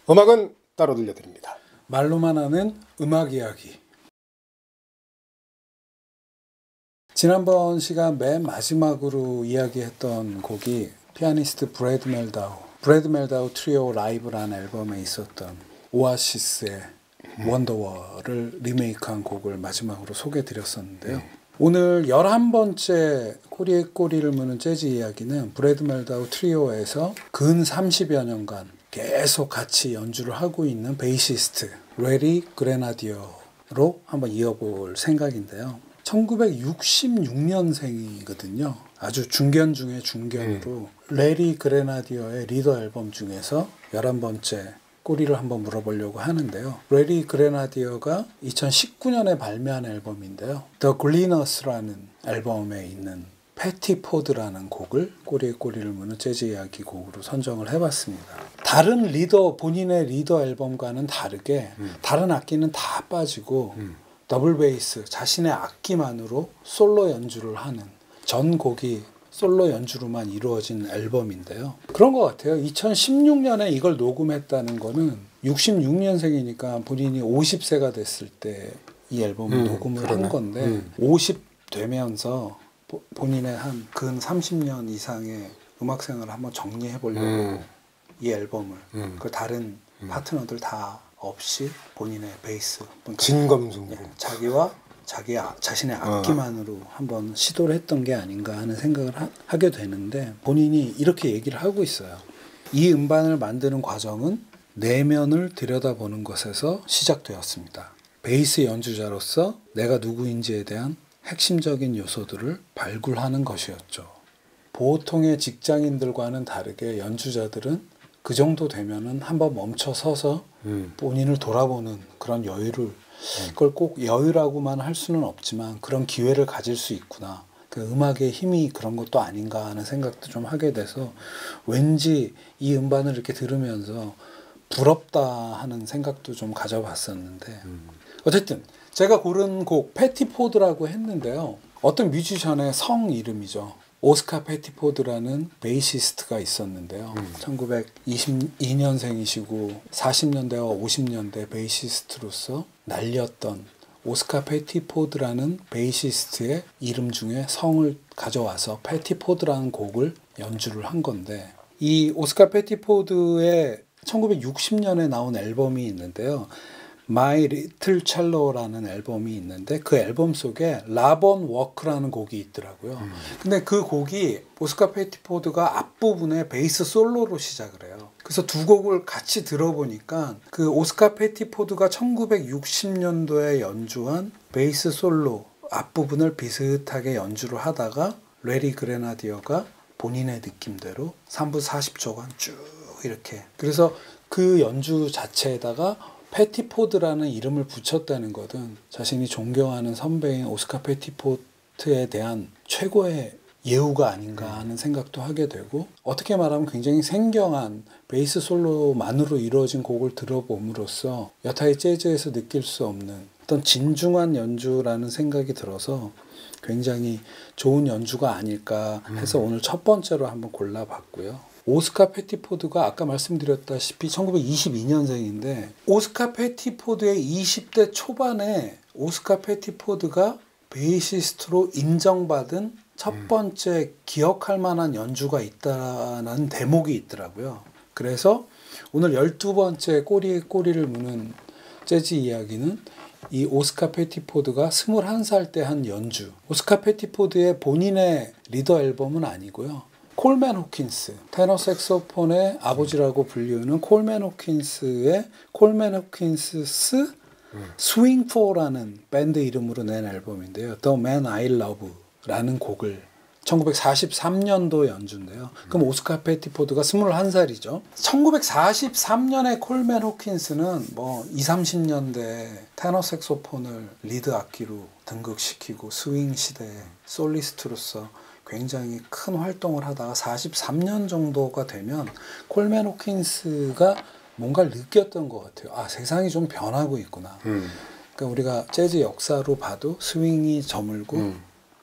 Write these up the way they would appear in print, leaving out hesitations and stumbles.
음악은 따로 들려드립니다. 말로만 하는 음악 이야기. 지난번 시간 맨 마지막으로 이야기했던 곡이 피아니스트 브래드 멜다우 트리오 라이브라는 앨범에 있었던 오아시스의 원더워를 리메이크한 곡을 마지막으로 소개해드렸었는데요. 오늘 11번째 꼬리에 꼬리를 무는 재즈 이야기는 브래드 멜다우 트리오에서 근 30여 년간 계속 같이 연주를 하고 있는 베이시스트 레리 그레나디어로 한번 이어볼 생각인데요. 1966년생이거든요. 아주 중견 중에 중견으로 레리 그레나디어의 리더 앨범 중에서 11번째 꼬리를 한번 물어보려고 하는데요. 레리 그레나디어가 2019년에 발매한 앨범인데요. The Gleaners라는 앨범에 있는 패티 포드라는 곡을 꼬리에 꼬리를 무는 재즈 이야기 곡으로 선정을 해봤습니다. 다른 본인의 리더 앨범과는 다르게 다른 악기는 다 빠지고 더블 베이스, 자신의 악기만으로 솔로 연주를 하는, 전 곡이 솔로 연주로만 이루어진 앨범인데요. 그런 것 같아요. 2016년에 이걸 녹음했다는 거는 66년생이니까 본인이 50세가 됐을 때 이 앨범을 녹음을 한 건데 50 되면서 본인의 한 근 30년 이상의 음악 생활을 한번 정리해 보려고 이 앨범을 그 다른 파트너들 다 없이 본인의 베이스, 그러니까 진검승부, 자기와 자신의 악기만으로 한번 시도를 했던 게 아닌가 하는 생각을 하게 되는데, 본인이 이렇게 얘기를 하고 있어요. 이 음반을 만드는 과정은 내면을 들여다보는 것에서 시작되었습니다. 베이스 연주자로서 내가 누구인지에 대한 핵심적인 요소들을 발굴하는 것이었죠. 보통의 직장인들과는 다르게 연주자들은 그 정도 되면은 한번 멈춰 서서 본인을 돌아보는 그런 여유를, 그걸 꼭 여유라고만 할 수는 없지만 그런 기회를 가질 수 있구나. 그 음악의 힘이 그런 것도 아닌가 하는 생각도 좀 하게 돼서 왠지 이 음반을 이렇게 들으면서 부럽다 하는 생각도 좀 가져봤었는데, 어쨌든 제가 고른 곡 패티포드라고 했는데요. 어떤 뮤지션의 성 이름이죠. 오스카 패티포드라는 베이시스트가 있었는데요. 1922년생이시고 40년대와 50년대 베이시스트로서 날렸던 오스카 패티포드라는 베이시스트의 이름 중에 성을 가져와서 패티포드라는 곡을 연주를 한 건데, 이 오스카 패티포드의 1960년에 나온 앨범이 있는데요. My Little Cello라는 앨범이 있는데 그 앨범 속에 Love on Walk라는 곡이 있더라고요. 근데 그 곡이 오스카 패티포드가 앞부분에 베이스 솔로로 시작을 해요. 그래서 두 곡을 같이 들어보니까 그 오스카 패티포드가 1960년도에 연주한 베이스 솔로 앞부분을 비슷하게 연주를 하다가 레리 그레나디어가 본인의 느낌대로 3분 40초간 쭉 이렇게, 그래서 그 연주 자체에다가 패티포드라는 이름을 붙였다는 것은 자신이 존경하는 선배인 오스카 패티포드에 대한 최고의 예우가 아닌가 하는 생각도 하게 되고, 어떻게 말하면 굉장히 생경한 베이스 솔로만으로 이루어진 곡을 들어봄으로써 여타의 재즈에서 느낄 수 없는 어떤 진중한 연주라는 생각이 들어서 굉장히 좋은 연주가 아닐까 해서 오늘 첫 번째로 한번 골라봤고요. 오스카 패티포드가 아까 말씀드렸다시피 1922년생인데 오스카 패티포드의 20대 초반에 오스카 패티포드가 베이시스트로 인정받은 첫 번째 기억할 만한 연주가 있다는 대목이 있더라고요. 그래서 오늘 12번째 꼬리에 꼬리를 무는 재즈 이야기는 이 오스카 패티포드가 21살 때 한 연주, 오스카 패티포드의 본인의 리더 앨범은 아니고요. 콜맨 호킨스, 테너 색소폰의 아버지라고 불리우는 콜맨 호킨스의 콜맨 호킨스스 스윙 4라는 밴드 이름으로 낸 앨범인데요. The Man I Love라는 곡을 1943년도 연주인데요. 그럼 오스카 패티포드가 21살이죠. 1943년에 콜맨 호킨스는 뭐 20, 30년대 테너 색소폰을 리드 악기로 등극시키고 스윙 시대의 솔리스트로서 굉장히 큰 활동을 하다가 43년 정도가 되면 콜맨 호킨스가 뭔가를 느꼈던 것 같아요. 아, 세상이 좀 변하고 있구나. 그러니까 우리가 재즈 역사로 봐도 스윙이 저물고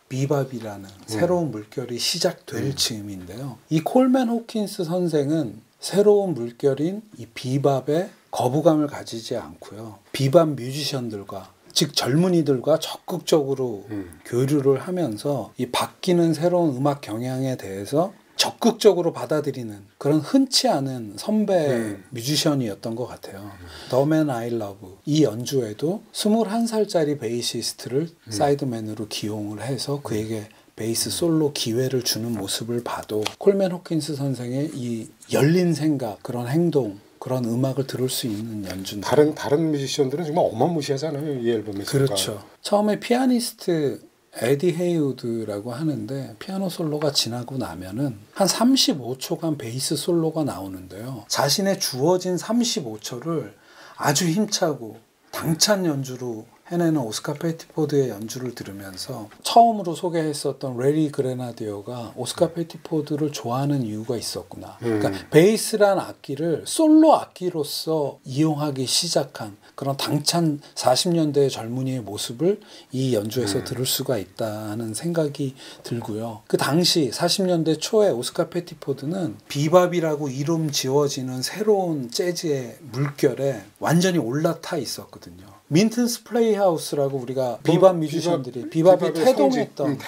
비밥이라는 새로운 물결이 시작될 즈음인데요. 이 콜맨 호킨스 선생은 새로운 물결인 이 비밥에 거부감을 가지지 않고요. 비밥 뮤지션들과 즉 젊은이들과 적극적으로 교류를 하면서 이 바뀌는 새로운 음악 경향에 대해서 적극적으로 받아들이는 그런 흔치 않은 선배 뮤지션이었던 것 같아요. The Man I Love 이 연주에도 21살짜리 베이시스트를 사이드맨으로 기용을 해서 그에게 베이스 솔로 기회를 주는 모습을 봐도 콜맨 호킨스 선생의 이 열린 생각, 그런 행동, 그런 음악을 들을 수 있는 연주인데 다른 뮤지션들은 정말 어마무시하잖아요, 이 앨범에서. 그렇죠. 처음에 피아니스트 에디 헤이우드라고 하는데 피아노 솔로가 지나고 나면은 한 35초간 베이스 솔로가 나오는데요. 자신의 주어진 35초를 아주 힘차고 당찬 연주로 해내는 오스카 패티포드의 연주를 들으면서 처음으로 소개했었던 레리 그레나디오가 오스카 패티포드를 좋아하는 이유가 있었구나. 그러니까 베이스란 악기를 솔로 악기로서 이용하기 시작한 그런 당찬 40년대의 젊은이의 모습을 이 연주에서 들을 수가 있다는 생각이 들고요. 그 당시 40년대 초에 오스카 패티포드는 비밥이라고 이름 지어지는 새로운 재즈의 물결에 완전히 올라타 있었거든요. 민튼스 플레이하우스라고 우리가 비밥 뮤지션들이 비밥이 태동했던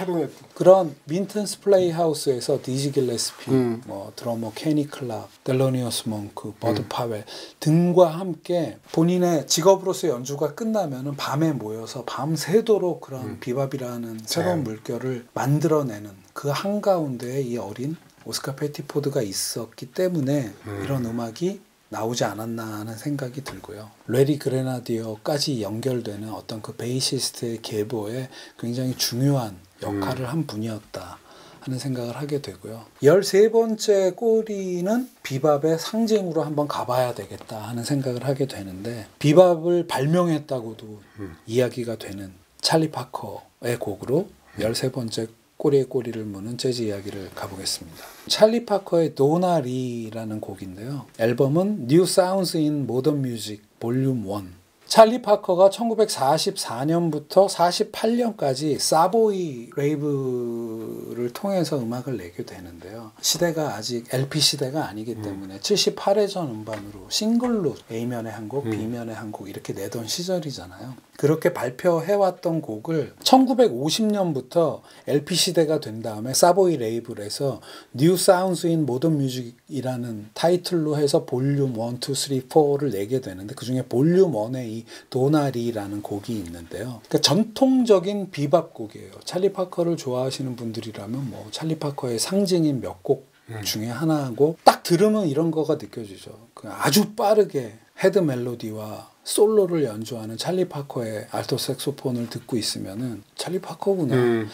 그런 민튼스 플레이하우스에서 디지 길레스피, 뭐 드러머 케니 클락, 델로니어스 몽크, 버드 파웰 등과 함께 본인의 직업으로서의 연주가 끝나면은 밤에 모여서 밤새도록 그런 비밥이라는 새로운 물결을 만들어내는 그 한가운데에 이 어린 오스카 패티포드가 있었기 때문에 이런 음악이 나오지 않았나 하는 생각이 들고요. 레리 그레나디어까지 연결되는 어떤 그 베이시스트의 계보에 굉장히 중요한 역할을 한 분이었다 하는 생각을 하게 되고요. 13번째 꼬리는 비밥의 상징으로 한번 가봐야 되겠다 하는 생각을 하게 되는데 비밥을 발명했다고도 이야기가 되는 찰리 파커의 곡으로 13번째 꼬리에 꼬리를 무는 재즈 이야기를 가보겠습니다. 찰리 파커의 도나리라는 곡인데요. 앨범은 New Sounds in Modern Music Volume 1. 찰리 파커가 1944년부터 48년까지 사보이 레이브를 통해서 음악을 내게 되는데요. 시대가 아직 LP 시대가 아니기 때문에 78회전 음반으로 싱글로 A면에 한 곡, B면에 한 곡 이렇게 내던 시절이잖아요. 그렇게 발표해왔던 곡을 1950년부터 LP 시대가 된 다음에 사보이 레이블에서 New Sounds in Modern Music이라는 타이틀로 해서 볼륨 1, 2, 3, 4를 내게 되는데 그 중에 볼륨 1에 이 도나리라는 곡이 있는데요. 그러니까 전통적인 비밥 곡이에요. 찰리 파커를 좋아하시는 분들이라면 뭐 찰리 파커의 상징인 몇 곡 중에 하나고 딱 들으면 이런 거가 느껴지죠. 아주 빠르게 헤드 멜로디와 솔로를 연주하는 찰리 파커의 알토 색소폰을 듣고 있으면은 찰리 파커구나.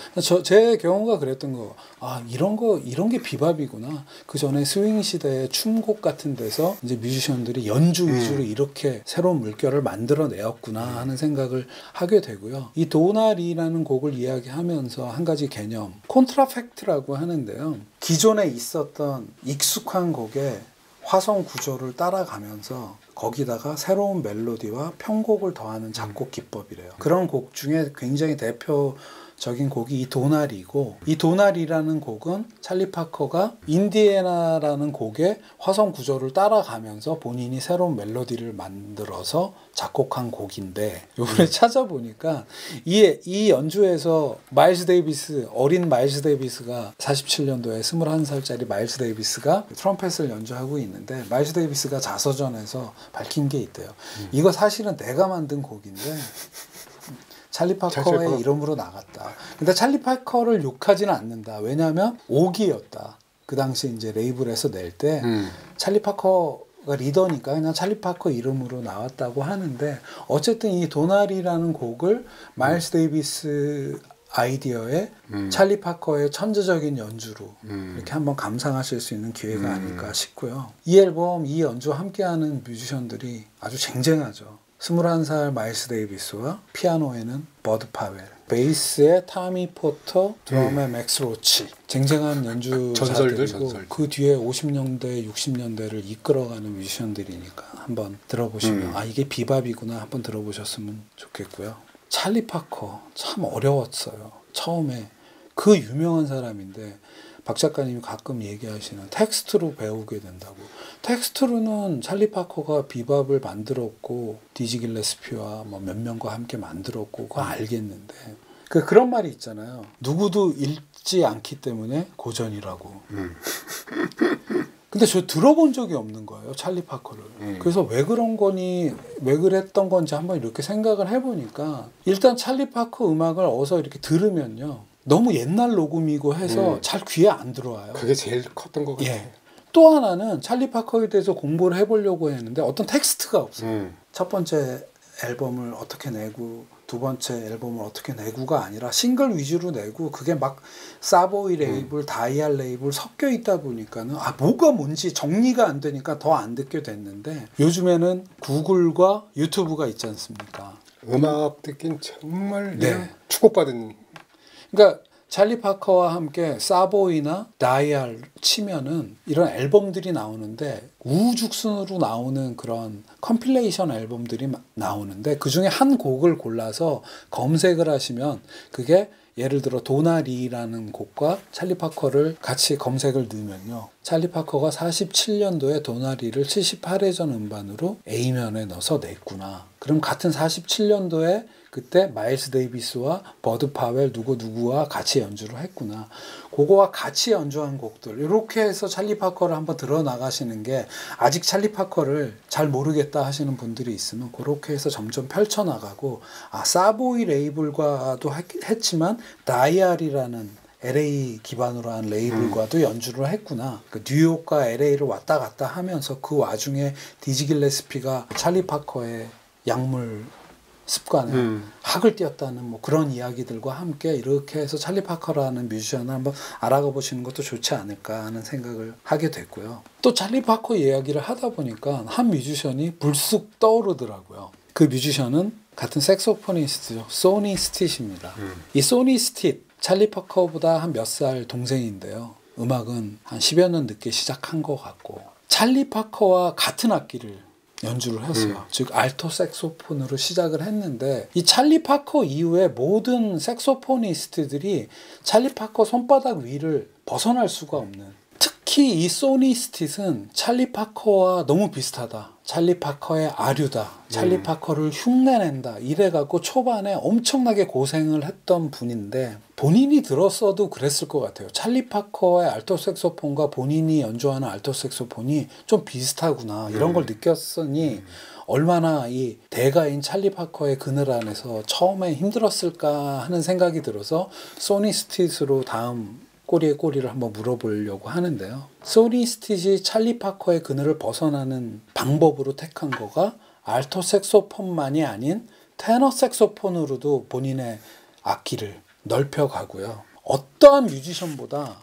제 경우가 그랬던 거. 아, 이런 게 비밥이구나. 그 전에 스윙 시대의 춤곡 같은 데서 이제 뮤지션들이 연주 위주로 이렇게 새로운 물결을 만들어 내었구나 하는 생각을 하게 되고요. 이 도나리라는 곡을 이야기하면서 한 가지 개념, 콘트라팩트라고 하는데요. 기존에 있었던 익숙한 곡의 화성 구조를 따라가면서 거기다가 새로운 멜로디와 편곡을 더하는 작곡 기법이래요. 그런 곡 중에 굉장히 대표적인 곡이 이 도나리고, 이 도나리라는 곡은 찰리 파커가 인디애나라는 곡의 화성 구조를 따라가면서 본인이 새로운 멜로디를 만들어서 작곡한 곡인데, 요번에 찾아보니까 이 연주에서 마일스 데이비스, 어린 마일스 데이비스가 47년도에 21살짜리 마일스 데이비스가 트럼펫을 연주하고 있는데, 마일스 데이비스가 자서전에서 밝힌 게 있대요. 이거 사실은 내가 만든 곡인데 찰리 파커의 이름으로 나갔다. 근데 찰리 파커를 욕하지는 않는다. 왜냐하면 옥이었다. 그 당시 이제 레이블에서 낼 때 찰리 파커가 리더니까 그냥 찰리 파커 이름으로 나왔다고 하는데, 어쨌든 이 도나리라는 곡을 마일스 데이비스 아이디어에 찰리 파커의 천재적인 연주로 이렇게 한번 감상하실 수 있는 기회가 아닐까 싶고요. 이 앨범, 이 연주와 함께하는 뮤지션들이 아주 쟁쟁하죠. 21살 마일스 데이비스와 피아노에는 버드 파웰, 베이스에 타미 포터, 드럼에 맥스 로치, 쟁쟁한 연주자들이고 그 뒤에 50년대, 60년대를 이끌어가는 뮤지션들이니까 한번 들어보시면 아, 이게 비밥이구나 한번 들어보셨으면 좋겠고요. 찰리 파커 참 어려웠어요. 처음에 그 유명한 사람인데 박 작가님이 가끔 얘기하시는 텍스트로 배우게 된다고. 텍스트로는 찰리 파커가 비밥을 만들었고 디지 길레스피와 뭐 몇 명과 함께 만들었고 그거 알겠는데 그런 말이 있잖아요. 누구도 읽지 않기 때문에 고전이라고. 근데 저 들어본 적이 없는 거예요, 찰리 파커를. 그래서 왜 그런 거니, 왜 그랬던 건지 한번 이렇게 생각을 해보니까 일단 찰리 파커 음악을 어서 이렇게 들으면요, 너무 옛날 녹음이고 해서 잘 귀에 안 들어와요. 그게 제일 컸던 것 같아요. 예. 또 하나는 찰리 파커에 대해서 공부를 해보려고 했는데 어떤 텍스트가 없어요. 첫 번째 앨범을 어떻게 내고 두 번째 앨범을 어떻게 내고가 아니라 싱글 위주로 내고 그게 막 사보이 레이블, 다이알 레이블 섞여 있다 보니까는 뭐가 뭔지 정리가 안 되니까 더 안 듣게 됐는데 요즘에는 구글과 유튜브가 있지 않습니까? 음악 듣긴 정말 네. 축복받은. 그러니까 찰리 파커와 함께 사보이나 다이알 치면은 이런 앨범들이 나오는데 우후죽순으로 나오는 그런 컴필레이션 앨범들이 나오는데 그중에 한 곡을 골라서 검색을 하시면 그게 예를 들어 도나리라는 곡과 찰리 파커를 같이 검색을 넣으면요, 찰리 파커가 47년도에 도나리를 78회전 음반으로 A면에 넣어서 냈구나. 그럼 같은 47년도에 그때 마일스 데이비스와 버드 파웰 누구누구와 같이 연주를 했구나. 그거와 같이 연주한 곡들 이렇게 해서 찰리 파커를 한번 들어나가시는 게, 아직 찰리 파커를 잘 모르겠다 하시는 분들이 있으면 그렇게 해서 점점 펼쳐나가고, 사보이 레이블과도 했지만 다이알이라는 LA 기반으로 한 레이블과도 연주를 했구나. 그 뉴욕과 LA를 왔다 갔다 하면서 그 와중에 디지 길레스피가 찰리 파커의 약물 습관에 학을 띄었다는 뭐 그런 이야기들과 함께 이렇게 해서 찰리 파커라는 뮤지션을 한번 알아가 보시는 것도 좋지 않을까 하는 생각을 하게 됐고요. 또 찰리 파커 이야기를 하다 보니까 한 뮤지션이 불쑥 떠오르더라고요. 그 뮤지션은 같은 색소포니스트죠. 소니 스티시입니다. 이 소니 스티, 찰리 파커보다 한 몇 살 동생인데요. 음악은 한 10여 년 늦게 시작한 것 같고 찰리 파커와 같은 악기를 연주를 했어요. 즉 알토 색소폰으로 시작을 했는데 이 찰리 파커 이후에 모든 색소포니스트들이 찰리 파커 손바닥 위를 벗어날 수가 없는, 특히 이 소니 스텟은 찰리 파커와 너무 비슷하다, 찰리 파커의 아류다, 찰리 파커를 흉내낸다 이래갖고 초반에 엄청나게 고생을 했던 분인데, 본인이 들었어도 그랬을 것 같아요. 찰리 파커의 알토 색소폰과 본인이 연주하는 알토 색소폰이 좀 비슷하구나 이런 걸 느꼈으니 얼마나 이 대가인 찰리 파커의 그늘 안에서 처음에 힘들었을까 하는 생각이 들어서 소니 스텟으로 다음 꼬리에 꼬리를 한번 물어보려고 하는데요. 소니 스텟이 찰리 파커의 그늘을 벗어나는 방법으로 택한 거가 알토 색소폰만이 아닌 테너 색소폰으로도 본인의 악기를 넓혀가고요. 어떠한 뮤지션보다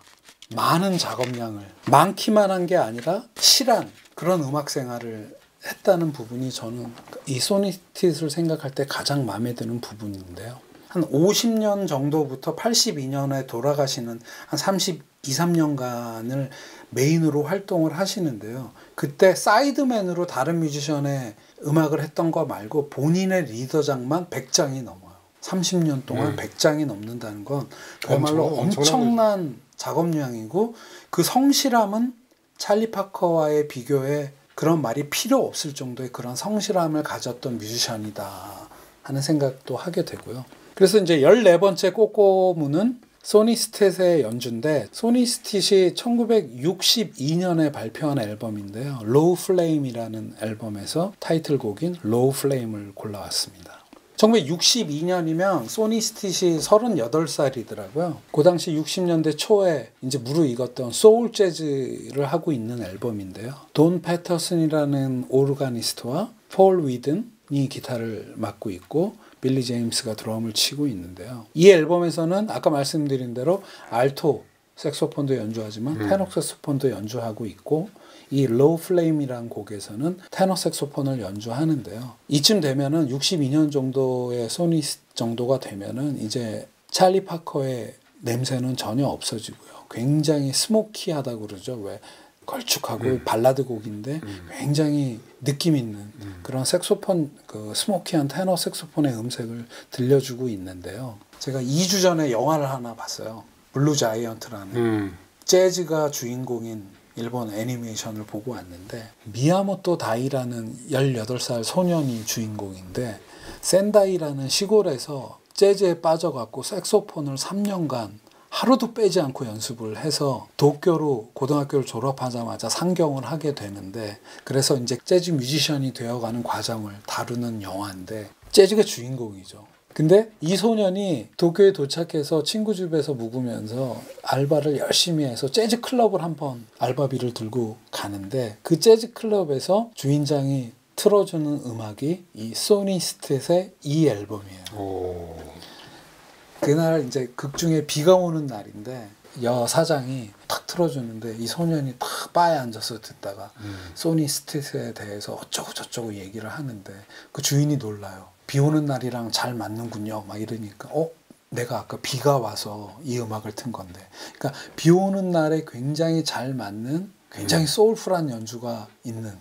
많은 작업량을, 많기만 한 게 아니라 실한 그런 음악 생활을 했다는 부분이 저는 이 소니 스텟을 생각할 때 가장 마음에 드는 부분인데요. 한 50년 정도부터 82년에 돌아가시는 한 32~3년간을 메인으로 활동을 하시는데요. 그때 사이드맨으로 다른 뮤지션의 음악을 했던 거 말고 본인의 리더작만 100장이 넘어요. 30년 동안 100장이 넘는다는 건 그야말로 엄청난 작업량이고, 그 성실함은 찰리 파커와의 비교에 그런 말이 필요 없을 정도의 그런 성실함을 가졌던 뮤지션이다 하는 생각도 하게 되고요. 그래서 이제 14번째 꼬꼬무는 소니 스텟의 연주인데, 소니 스텟이 1962년에 발표한 앨범인데요. 로우 플레임이라는 앨범에서 타이틀곡인 로우 플레임을 골라왔습니다. 1962년이면 소니 스텟이 38살이더라고요. 그 당시 60년대 초에 이제 무르익었던 소울 재즈를 하고 있는 앨범인데요. 돈 패터슨이라는 오르가니스트와 폴 위든이 기타를 맡고 있고 빌리 제임스가 드럼을 치고 있는데요. 이 앨범에서는 아까 말씀드린 대로 알토 색소폰도 연주하지만 테너 색소폰도 연주하고 있고, 이 로우 플레임이라는 곡에서는 테너 색소폰을 연주하는데요. 이쯤 되면은 62년 정도의 소니 정도가 되면은 이제 찰리 파커의 냄새는 전혀 없어지고요. 굉장히 스모키하다고 그러죠. 왜 걸쭉하고 발라드 곡인데 굉장히 느낌 있는 그런 색소폰, 그 스모키한 테너 색소폰의 음색을 들려주고 있는데요. 제가 2주 전에 영화를 하나 봤어요. 블루 자이언트라는 재즈가 주인공인 일본 애니메이션을 보고 왔는데 미야모토 다이라는 18살 소년이 주인공인데 센다이라는 시골에서 재즈에 빠져갖고 색소폰을 3년간 하루도 빼지 않고 연습을 해서 도쿄로 고등학교를 졸업하자마자 상경을 하게 되는데 그래서 이제 재즈 뮤지션이 되어가는 과정을 다루는 영화인데 재즈가 주인공이죠. 근데 이 소년이 도쿄에 도착해서 친구 집에서 묵으면서 알바를 열심히 해서 재즈 클럽을 한번 알바비를 들고 가는데 그 재즈 클럽에서 주인장이 틀어주는 음악이 이 소니 스텟의 이 앨범이에요. 그날 이제 극 중에 비가 오는 날인데 여사장이 탁 틀어주는데 이 소년이 탁 바에 앉아서 듣다가 소니 스텟에 대해서 어쩌고 저쩌고 얘기를 하는데 그 주인이 놀라요. 비 오는 날이랑 잘 맞는군요. 막 이러니까 내가 아까 비가 와서 이 음악을 튼 건데. 그러니까 비 오는 날에 굉장히 잘 맞는 굉장히 소울풀한 연주가 있는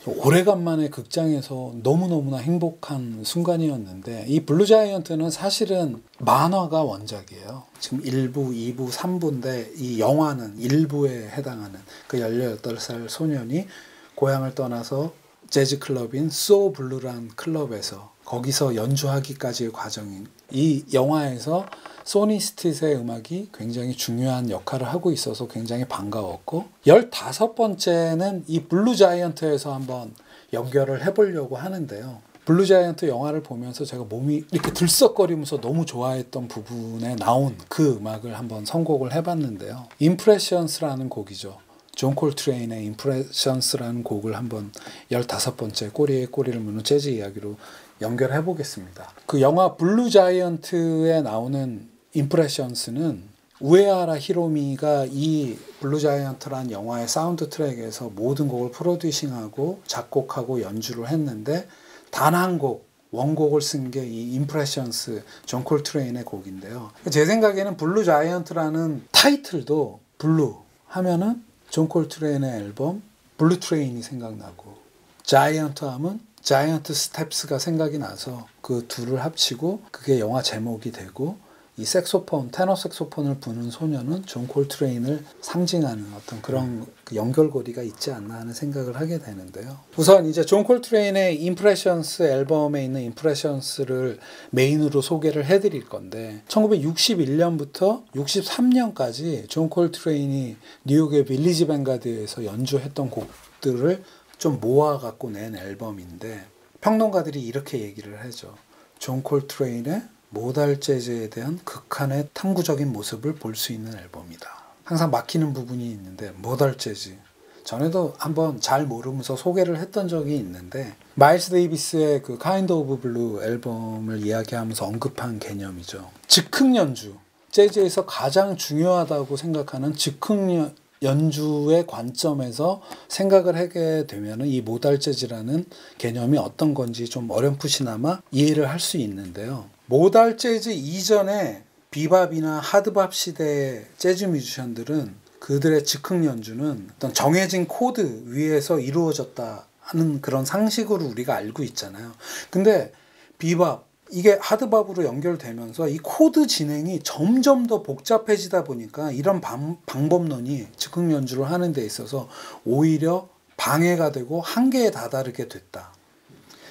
오래간만에 극장에서 너무너무나 행복한 순간이었는데 이 블루자이언트는 사실은 만화가 원작이에요. 지금 1부, 2부, 3부인데 이 영화는 1부에 해당하는 그 18살 소년이 고향을 떠나서 재즈 클럽인 소블루란 클럽에서 거기서 연주하기까지의 과정인 이 영화에서 소니 스텟의 음악이 굉장히 중요한 역할을 하고 있어서 굉장히 반가웠고 15번째는 이 블루자이언트에서 한번 연결을 해보려고 하는데요. 블루자이언트 영화를 보면서 제가 몸이 이렇게 들썩거리면서 너무 좋아했던 부분에 나온 그 음악을 한번 선곡을 해봤는데요. 임프레션스라는 곡이죠. 존 콜트레인의 임프레션스라는 곡을 한번 15번째 꼬리에 꼬리를 무는 재즈 이야기로 연결해 보겠습니다. 그 영화 블루자이언트에 나오는 임프레션스는 우에하라 히로미가 이 블루자이언트란 영화의 사운드 트랙에서 모든 곡을 프로듀싱하고 작곡하고 연주를 했는데 단 한 곡 원곡을 쓴 게 이 임프레션스 존 콜트레인의 곡인데요. 제 생각에는 블루자이언트라는 타이틀도 블루 하면은 존 콜트레인의 앨범 블루트레인이 생각나고 자이언트 하면 자이언트 스텝스가 생각이 나서 그 둘을 합치고 그게 영화 제목이 되고 이 색소폰, 테너 색소폰을 부는 소년은 존 콜트레인을 상징하는 어떤 그런 연결고리가 있지 않나 하는 생각을 하게 되는데요. 우선 이제 존 콜트레인의 임프레션스 앨범에 있는 임프레션스를 메인으로 소개를 해드릴 건데 1961년부터 63년까지 존 콜트레인이 뉴욕의 빌리지 뱅가드에서 연주했던 곡들을 좀 모아갖고 낸 앨범인데 평론가들이 이렇게 얘기를 하죠. 존 콜트레인의 모달 재즈에 대한 극한의 탐구적인 모습을 볼 수 있는 앨범이다. 항상 막히는 부분이 있는데 모달 재즈. 전에도 한번 잘 모르면서 소개를 했던 적이 있는데 마일스 데이비스의 그 카인드 오브 블루 앨범을 이야기하면서 언급한 개념이죠. 즉흥 연주. 재즈에서 가장 중요하다고 생각하는 즉흥 연주의 관점에서 생각을 하게 되면 이 모달 재즈라는 개념이 어떤 건지 좀 어렴풋이나마 이해를 할 수 있는데요. 모달 재즈 이전에 비밥이나 하드밥 시대의 재즈 뮤지션들은 그들의 즉흥 연주는 어떤 정해진 코드 위에서 이루어졌다 하는 그런 상식으로 우리가 알고 있잖아요. 근데 비밥, 이게 하드밥으로 연결되면서 이 코드 진행이 점점 더 복잡해지다 보니까 이런 방법론이 즉흥 연주를 하는 데 있어서 오히려 방해가 되고 한계에 다다르게 됐다.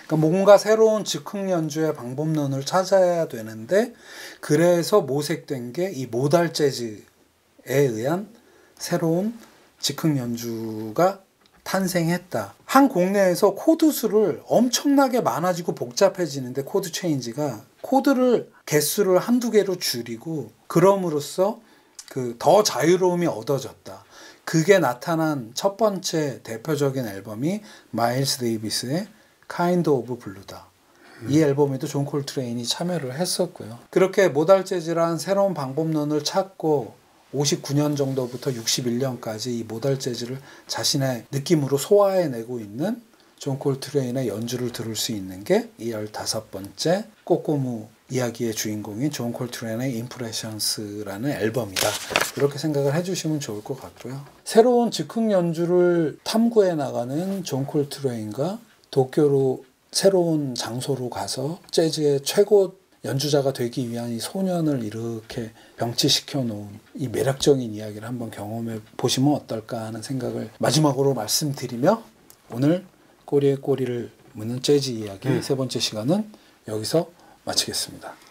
그러니까 뭔가 새로운 즉흥 연주의 방법론을 찾아야 되는데 그래서 모색된 게 이 모달 재즈에 의한 새로운 즉흥 연주가 탄생했다. 한 곡 내에서 코드 수를 엄청나게 많아지고 복잡해지는데 코드 체인지가 코드를 개수를 한두 개로 줄이고 그럼으로써 그 더 자유로움이 얻어졌다. 그게 나타난 첫 번째 대표적인 앨범이 마일스 데이비스의 카인드 오브 블루다. 이 앨범에도 존 콜트레인이 참여를 했었고요. 그렇게 모달 재즈란 새로운 방법론을 찾고 59년 정도부터 61년까지 이 모달 재즈를 자신의 느낌으로 소화해내고 있는 존 콜트레인의 연주를 들을 수 있는 게 이 15번째 꼬꼬무 이야기의 주인공인 존 콜트레인의 임프레션스라는 앨범이다. 이렇게 생각을 해주시면 좋을 것 같고요. 새로운 즉흥 연주를 탐구해 나가는 존 콜트레인과 도쿄로 새로운 장소로 가서 재즈의 최고 연주자가 되기 위한 이 소년을 이렇게 병치시켜 놓은 이 매력적인 이야기를 한번 경험해 보시면 어떨까 하는 생각을 마지막으로 말씀드리며 오늘 꼬리에 꼬리를 무는 재즈 이야기 세 번째 시간은 여기서 마치겠습니다.